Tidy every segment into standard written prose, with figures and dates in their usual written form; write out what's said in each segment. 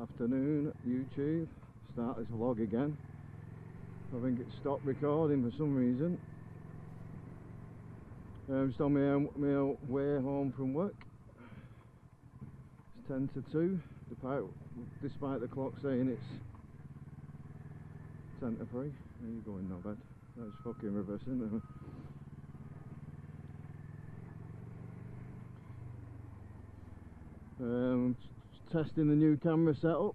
Afternoon YouTube, start this vlog again. I think it stopped recording for some reason. I'm just on my way home from work. It's 10 to 2, despite the clock saying it's 10 to 3. Where are you going now, bed? That's fucking reversing, isn't it? Testing the new camera setup.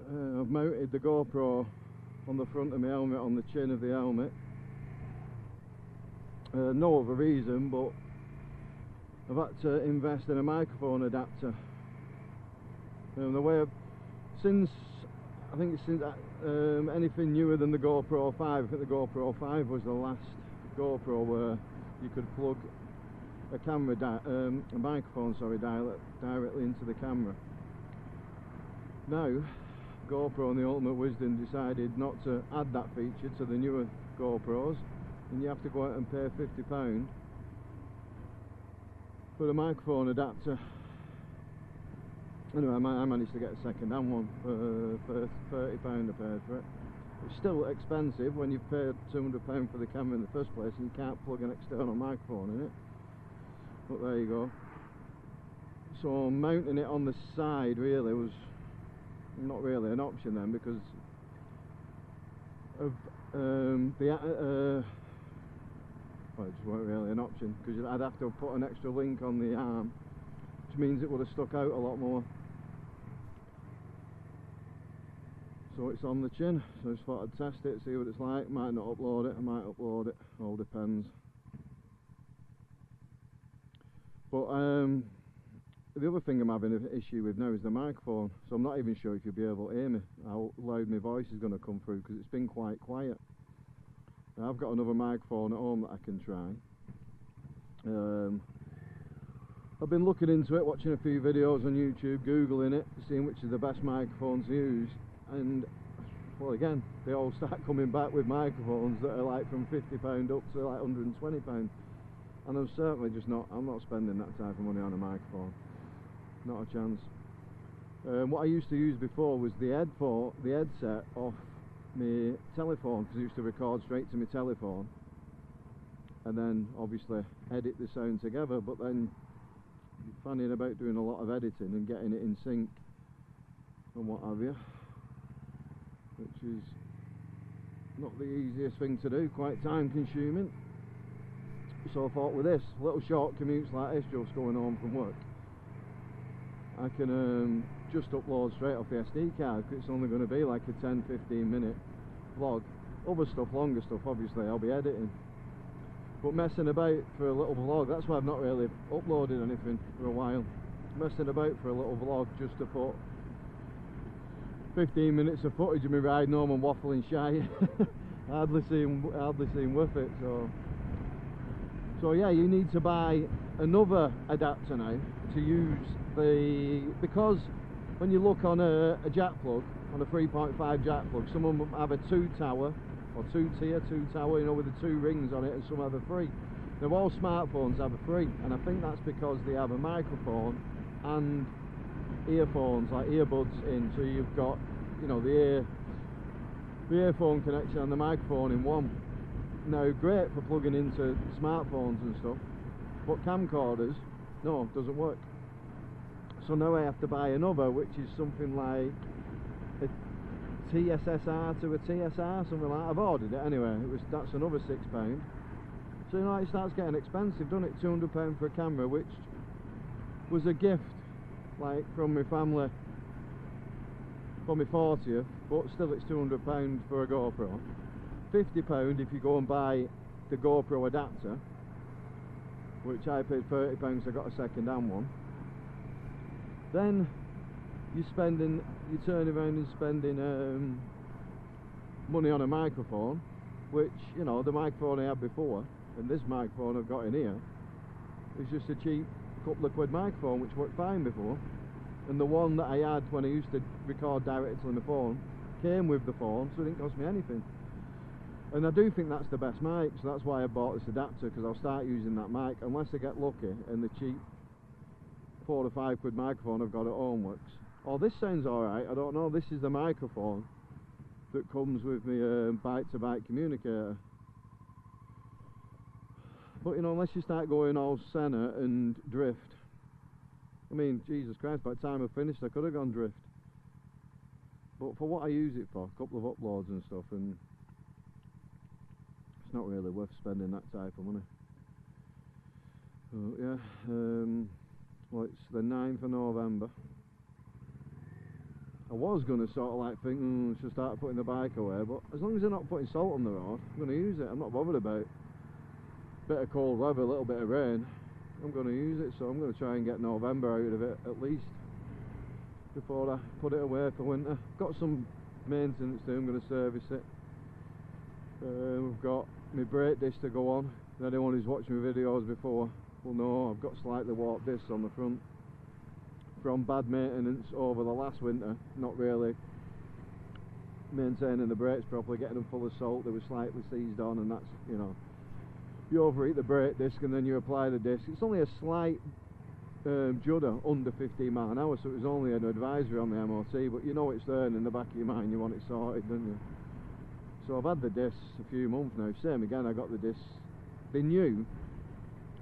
I've mounted the GoPro on the front of my helmet, on the chin of the helmet. No other reason, but I've had to invest in a microphone adapter. Since anything newer than the GoPro 5, I think the GoPro 5 was the last GoPro where you could plug a microphone directly into the camera. Now GoPro, in the ultimate wisdom, decided not to add that feature to the newer GoPros, and you have to go out and pay £50 for the microphone adapter. Anyway, I managed to get a second-hand one for £30 I paid for it. It's still expensive when you've paid £200 for the camera in the first place and you can't plug an external microphone in it. But there you go. So mounting it on the side really was not really an option then, because of well, it just weren't really an option, because I'd have to put an extra link on the arm, which means it would have stuck out a lot more. So it's on the chin, so I just thought I'd test it, see what it's like. Might not upload it, I might upload it, all depends. But the other thing I'm having an issue with now is the microphone, so I'm not even sure if you'll be able to hear me, how loud my voice is going to come through, because it's been quite quiet. Now, I've got another microphone at home that I can try. I've been looking into it, watching a few videos on YouTube, googling it, seeing which is the best microphones to use, and well, again, they all start coming back with microphones that are like from £50 up to like £120. And I'm certainly just not, I'm not spending that type of money on a microphone. Not a chance. What I used to use before was the headset off my telephone, because I used to record straight to my telephone and then obviously edit the sound together, but then you're fanning about doing a lot of editing and getting it in sync and what have you, which is not the easiest thing to do, quite time consuming. So I thought, with this little short commutes like this, just going home from work, I can just upload straight off the SD card, because it's only going to be like a 10-15 minute vlog. Other stuff, longer stuff, obviously I'll be editing, but messing about for a little vlog, that's why I've not really uploaded anything for a while. Messing about for a little vlog just to put 15 minutes of footage of me riding home and waffling shy. hardly seem worth it. So yeah, you need to buy another adapter now to use because when you look on a jack plug, on a 3.5 jack plug, some of them have a 2-tower or 2-tier, 2-tower, you know, with the 2 rings on it, and some have a 3. Now all smartphones have a 3, and I think that's because they have a microphone and earphones, like earbuds in, so you've got, you know, the earphone connection and the microphone in one. Now, great for plugging into smartphones and stuff, but camcorders, no, doesn't work. So now I have to buy another, which is something like a TSSR to a TSR, something like that. I've ordered it anyway. That's another £6. So you know, it starts getting expensive, doesn't it? £200 for a camera, which was a gift, like from my family for my 40th, but still it's £200 for a GoPro. £50 if you go and buy the GoPro adapter, which I paid £30, so I got a second-hand one. Then you're turning around and spending money on a microphone, which, you know, the microphone I had before and this microphone I've got in here is just a cheap couple of quid microphone, which worked fine before, and the one that I had when I used to record directly to my phone came with the phone, so it didn't cost me anything. And I do think that's the best mic, so that's why I bought this adapter, because I'll start using that mic, unless I get lucky and the cheap £4 or £5 microphone I've got at home works. Oh, this sounds alright, I don't know, this is the microphone that comes with my bike-to-bike communicator. But you know, unless you start going all Senna and drift, I mean, Jesus Christ, by the time I finished I could have gone drift. But for what I use it for, a couple of uploads and stuff, and it's not really worth spending that type of money. So yeah, well, it's the 9th of November. I was going to sort of like think, I should start putting the bike away, but as long as they're not putting salt on the road, I'm going to use it. I'm not bothered about bit of cold weather, a little bit of rain. I'm going to use it, so I'm going to try and get November out of it at least before I put it away for winter. Got some maintenance to do, I'm going to service it. We've got my brake disc to go on. Anyone who's watched my videos before will know I've got slightly warped discs on the front from bad maintenance over the last winter, not really maintaining the brakes properly, getting them full of salt. They were slightly seized on, and that's, you know, you overheat the brake disc and then you apply the disc. It's only a slight judder under 15 miles an hour, so it was only an advisory on the MOT, but you know it's there, and in the back of your mind you want it sorted, don't you? So I've had the discs a few months now. Same again, I got the discs, they're new,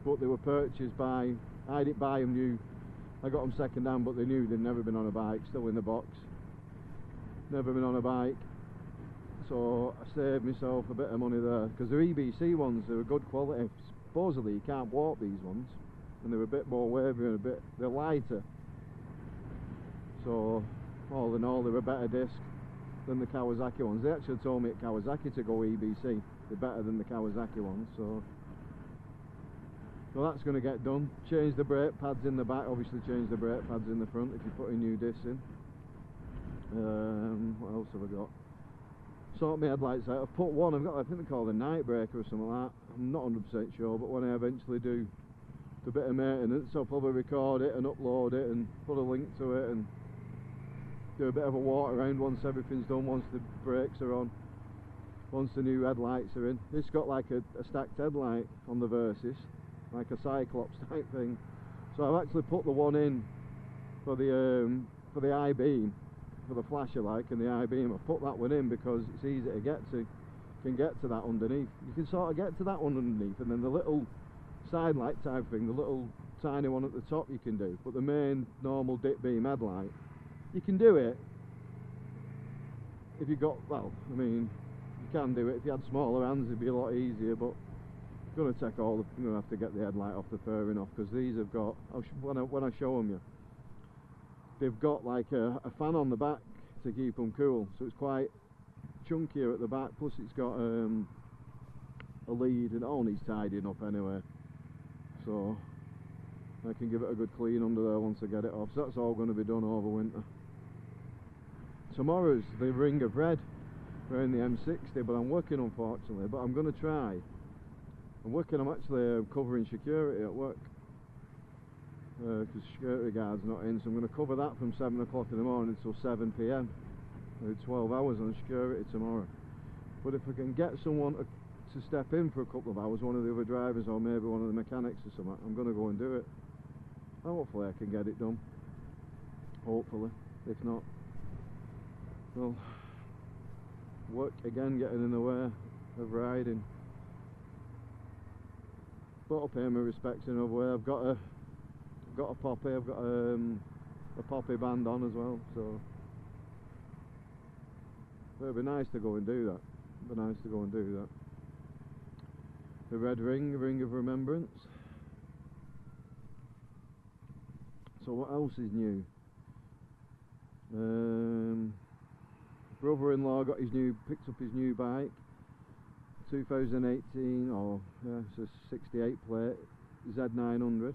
but they were purchased by, I didn't buy them new, I got them second hand, but they're new, they've never been on a bike, still in the box, never been on a bike. So I saved myself a bit of money there, because they're EBC ones, they're good quality. Supposedly you can't warp these ones, and they're a bit more wavy and they're lighter. So all in all, they're a better disc than the Kawasaki ones. They actually told me at Kawasaki to go EBC, they're better than the Kawasaki ones. So that's going to get done. Change the brake pads in the back, obviously change the brake pads in the front if you're putting new discs in. What else have I got? Sort my headlights out. I've put one, I've got, I think they're called a night breaker or something like that. I'm not 100% sure, but when I eventually do a bit of maintenance, I'll probably record it and upload it and put a link to it and do a bit of a walk around once everything's done, once the brakes are on, once the new headlights are in. It's got like a stacked headlight on the Versys, like a Cyclops type thing. So I've actually put the one in for the I-beam, for the flasher like, and the I-beam. I've put that one in because it's easy to get to. You can get to that underneath. You can sort of get to that one underneath, and then the little side light type thing, the little tiny one at the top you can do, but the main normal dip beam headlight, you can do it if you got, well, I mean, you can do it if you had smaller hands, it'd be a lot easier, but you're going to take all the, you're going to have to get the headlight off the fairing off, because these have got, when I show them you, they've got like a fan on the back to keep them cool, so it's quite chunkier at the back, plus it's got a lead, and it all needs tidying up anyway, so I can give it a good clean under there once I get it off. So that's all going to be done over winter. Tomorrow's the Ring of Red around the M60, but I'm working unfortunately, but I'm going to try. I'm actually covering security at work, because security guard's not in, so I'm going to cover that from 7 o'clock in the morning until 7 PM. 12 hours on security tomorrow. But if I can get someone to step in for a couple of hours, one of the other drivers or maybe one of the mechanics or something, I'm going to go and do it. And hopefully I can get it done. Hopefully. If not, well, work again getting in the way of riding. But I'll pay my respects in another way. I've got a poppy, I've got a poppy band on as well, so it'd be nice to go and do that. It'd be nice to go and do that. The red ring, ring of remembrance. So what else is new? Brother-in-law got picked up his new bike, 2018, or yeah, it's a 68 plate Z900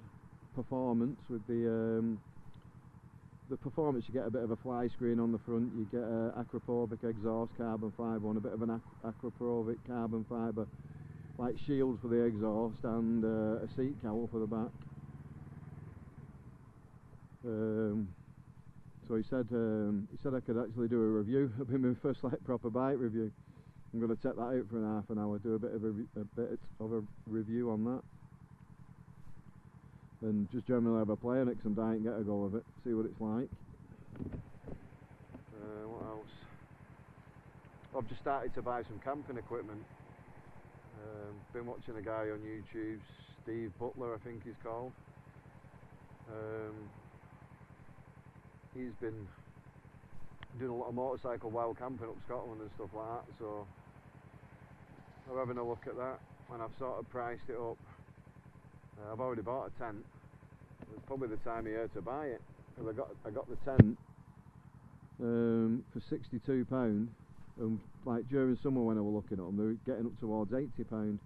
performance with the performance. You get a bit of a fly screen on the front, you get a acropovic exhaust carbon fibre on, a bit of an acropovic carbon fibre like shield for the exhaust, and a seat cowl for the back. So he said I could actually do a review. It'll be my first like proper bike review. I'm going to take that out for an half an hour, do a bit of a review on that, and just generally have a play on it, because I'm dying to get a go of it, see what it's like. What else? I've just started to buy some camping equipment. Been watching a guy on YouTube, Steve Butler I think he's called. He's been doing a lot of motorcycle wild camping up Scotland and stuff like that, so I'm having a look at that, and I've sort of priced it up. I've already bought a tent. It's probably the time of year to buy it, because I got the tent for £62, and like during summer when I was looking at them, they were getting up towards £80.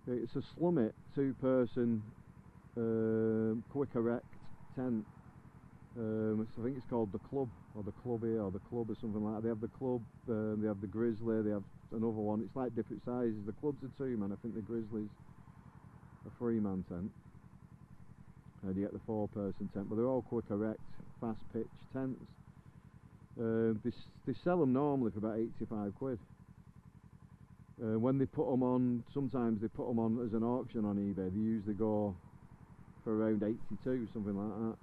It's a Slummit 2-person quick erect tent. I think it's called the Club, or the Clubby, or the Club, or something like that. They have the Club, they have the Grizzly, they have another one. It's like different sizes. The Club's a 2-man, I think the Grizzly's a 3-man tent. And you get the 4-person tent, but they're all quick erect, fast pitch tents. They sell them normally for about 85 quid. When they put them on, sometimes they put them on as an auction on eBay. They usually go for around 82, something like that,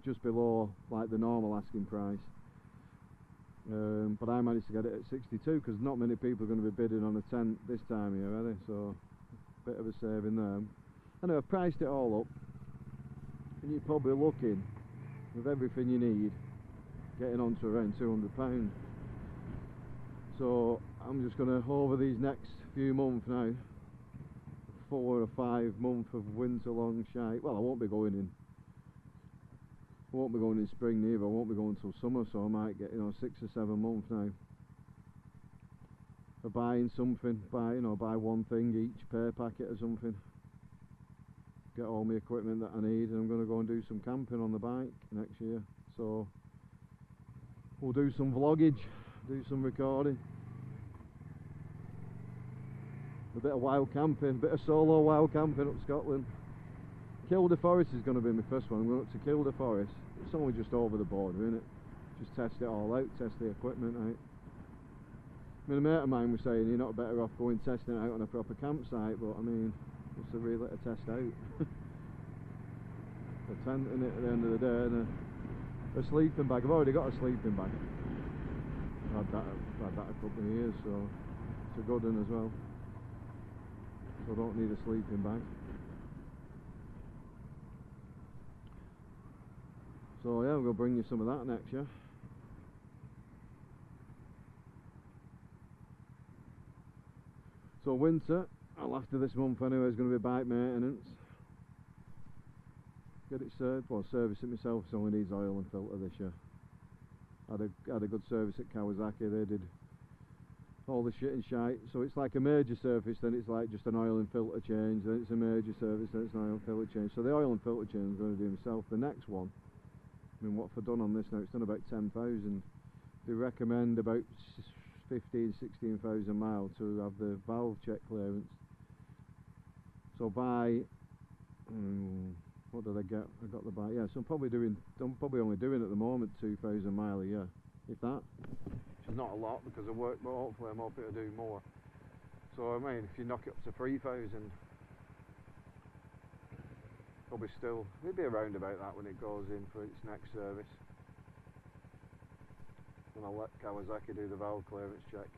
just below like the normal asking price. But I managed to get it at 62 because not many people are going to be bidding on a tent this time of year, are they? So a bit of a saving there. Anyway, I've priced it all up, and you're probably looking, with everything you need, getting on to around £200. So I'm just going to, over these next few months now, 4 or 5 months of winter long shite. Well, I won't be going in spring neither. I won't be going till summer, so I might get 6 or 7 months now of buying something. Buy one thing each, pay packet or something. Get all my equipment that I need, and I'm going to go and do some camping on the bike next year. So we'll do some vloggage, do some recording, a bit of wild camping, a bit of solo wild camping up Scotland. Kilda Forest is going to be my first one. I'm going up to Kilda Forest. It's only just over the border, isn't it? Just test it all out, test the equipment out. I mean, a mate of mine was saying you're not better off going testing it out on a proper campsite, but I mean, what's the real to test out? A tent in it at the end of the day, and a sleeping bag. I've already got a sleeping bag. I've had that a couple of years, so it's a good one as well. So I don't need a sleeping bag. So yeah, I'm going to bring you some of that next year. So winter, after this month anyway, is going to be bike maintenance. Get it service it myself, so only needs oil and filter this year. Had a good service at Kawasaki. They did all the shit and shite. So it's like a major service, then it's like just an oil and filter change, then it's a major service, then it's an oil and filter change. So the oil and filter change I'm going to do myself. The next one, I mean, what have I done on this now? It's done about 10,000. They recommend about 16,000 miles to have the valve check clearance. So by what did I get? I got the bike. Yeah, so I'm probably only doing at the moment 2,000 miles a year, if that. Which is not a lot because I work, but hopefully I'm hoping to do more. So I mean, if you knock it up to 3,000, probably still maybe around about that when it goes in for its next service. And I'll let Kawasaki do the valve clearance check.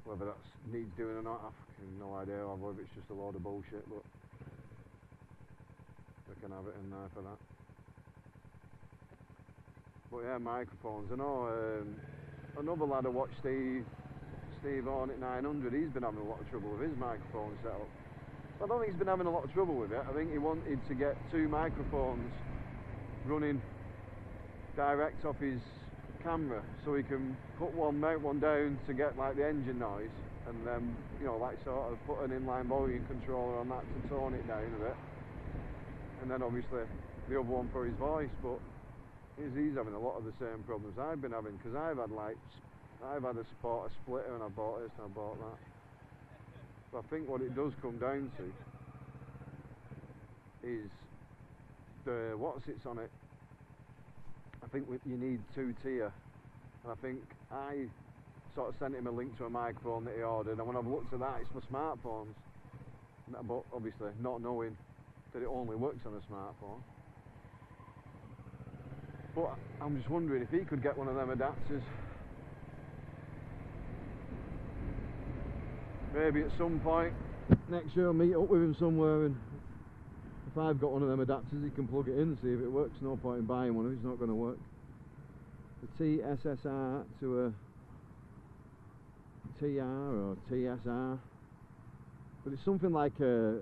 Whether that needs doing or not, I've no idea, or whether it's just a load of bullshit, but I can have it in there for that. But yeah, microphones. I know another lad I watched, Steve Hornet 900, he's been having a lot of trouble with his microphone setup. I don't think he's been having a lot of trouble with it. I think he wanted to get 2 microphones running direct off his camera, so he can mount one down to get like the engine noise, and then like sort of put an inline volume controller on that to tone it down a bit, and then obviously the other one for his voice. But he's having a lot of the same problems I've been having, because I've had a splitter, and I bought this and I bought that. But I think what it does come down to is the what sits on it. I think you need 2-tier, and I think I sort of sent him a link to a microphone that he ordered, and when I've looked at that, it's for smartphones, but obviously not knowing that it only works on a smartphone. But I'm just wondering if he could get one of them adapters. Maybe at some point next year I'll meet up with him somewhere, and if I've got one of them adapters he can plug it in and see if it works. No point in buying one if it's not going to work. The TSSR to a TR or TSR, but it's something like a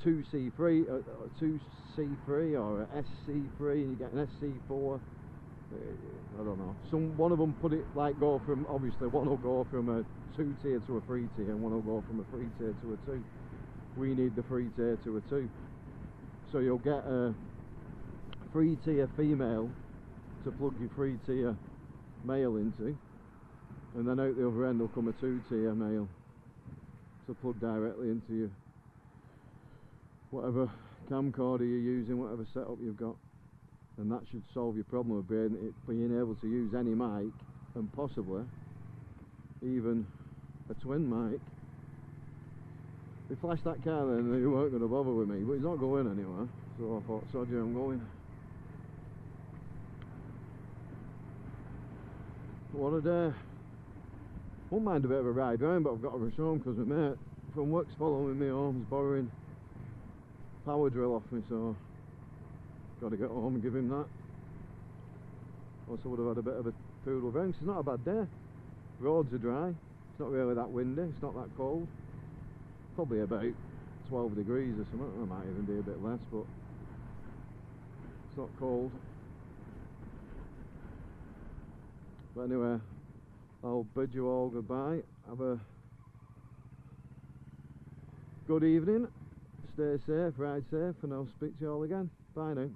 2C3, a 2C3 or a SC3, and you get an SC4. I don't know. One of them put it like go from, obviously one will go from a 2 tier to a 3 tier, and one will go from a 3 tier to a 2. We need the 3 tier to a 2. So you'll get a 3 tier female to plug your 3 tier male into, and then out the other end will come a 2 tier male to plug directly into your whatever camcorder you're using, whatever setup you've got. And that should solve your problem of being able to use any mic, and possibly even a twin mic. They flashed that car then and they weren't going to bother with me, but he's not going anywhere, so I thought, sod you, I'm going. What a day. Won't mind a bit of a ride round, but I've got to rush home because my mate from work's following me home. He's borrowing power drill off me, so got to get home and give him that. Also would have had a bit of a poodle round. It's not a bad day. Roads are dry. It's not really that windy. It's not that cold. Probably about 12 degrees or something. It might even be a bit less, but it's not cold. But anyway, I'll bid you all goodbye. Have a good evening. Stay safe, ride safe, and I'll speak to you all again. Bye now.